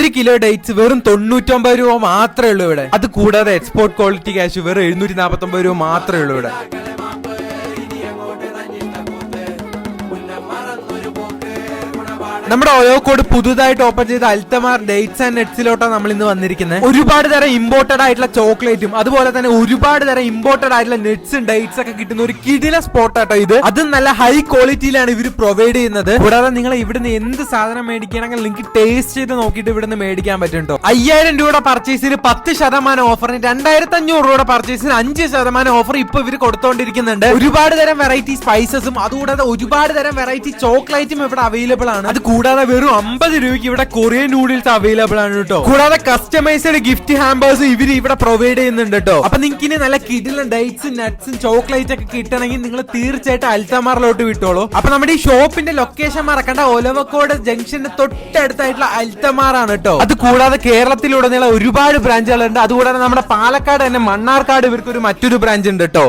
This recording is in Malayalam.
1 കിലോ ഡേറ്റ്സ് വെറും 99 രൂപ മാത്രമേ ഉള്ളൂ ഇവിടെ. അത് കൂടാതെ എക്സ്പോർട്ട് ക്വാളിറ്റി കാശ് വെറും 749 രൂപ മാത്രമേ ഉള്ളൂ ഇവിടെ. നമ്മുടെ ഒയോക്കോട് പുതുതായിട്ട് ഓപ്പൺ ചെയ്ത അൽത്തമാർ ഡേറ്റ്സ് ആൻഡ് നെറ്റ്സിലോട്ടാണ് നമ്മൾ ഇന്ന് വന്നിരിക്കുന്നത്. ഒരുപാട് തരം ഇമ്പോർട്ടഡ് ആയിട്ടുള്ള ചോക്ലേറ്റും അതുപോലെ തന്നെ ഒരുപാട് തരം ഇമ്പോർട്ടഡ് ആയിട്ടുള്ള നെറ്റ്സും ഡേറ്റ്സ് ഒക്കെ കിട്ടുന്ന ഒരു കിടില സ്പോട്ട് ആട്ടോ ഇത്. അതും നല്ല ഹൈ ക്വാളിറ്റിയിലാണ് ഇവർ പ്രൊവൈഡ് ചെയ്യുന്നത്. കൂടാതെ നിങ്ങൾ ഇവിടുന്ന് എന്ത് സാധനം മേടിക്കുകയാണെങ്കിൽ നിങ്ങൾക്ക് ടേസ്റ്റ് ചെയ്ത് നോക്കിയിട്ട് ഇവിടുന്ന് മേടിക്കാൻ പറ്റും കേട്ടോ. 5000 രൂപയുടെ പർച്ചേസിന് 10% ഓഫറിന് 2500 രൂപയുടെ പർച്ചേസിന് 5% ഓഫർ ഇപ്പൊ ഇവർ കൊടുത്തോണ്ടിരിക്കുന്നുണ്ട്. ഒരുപാട് തരം വെറൈറ്റി സ്പൈസസും അതുകൂടാതെ ഒരുപാട് തരം വെറൈറ്റി ചോക്ലേറ്റും ഇവിടെ അവൈലബിൾ ആണ്. അത് കൂടാതെ വെറും 50 രൂപയ്ക്ക് ഇവിടെ കൊറിയൻ നൂഡിൽസ് അവൈലബിൾ ആണ് കേട്ടോ. കൂടാതെ കസ്റ്റമൈസ്ഡ് ഗിഫ്റ്റ് ഹാമ്പേഴ്സ് ഇവർ ഇവിടെ പ്രൊവൈഡ് ചെയ്യുന്നുണ്ട് കേട്ടോ. അപ്പൊ നിങ്ങൾക്ക് ഇനി നല്ല കിടിലൻ ഡേറ്റ്സും നട്ട്സും ചോക്ലേറ്റ് ഒക്കെ കിട്ടണമെങ്കിൽ നിങ്ങൾ തീർച്ചയായിട്ടും അൽത്തമാറിലോട്ട് വിട്ടോളൂ. അപ്പൊ നമ്മുടെ ഈ ഷോപ്പിന്റെ ലൊക്കേഷൻ മറക്കണ്ട, ഒലവക്കോട് ജംഗ്ഷന്റെ തൊട്ടടുത്തായിട്ടുള്ള അൽത്തമാർ ആണ് കേട്ടോ. അത് കൂടാതെ കേരളത്തിലുടനീളം ഒരുപാട് ബ്രാഞ്ചുകളുണ്ട്. അതുകൂടാതെ നമ്മുടെ പാലക്കാട് തന്നെ മണ്ണാർക്കാട് ഇവർക്ക് മറ്റൊരു ബ്രാഞ്ച് ഉണ്ട് കേട്ടോ.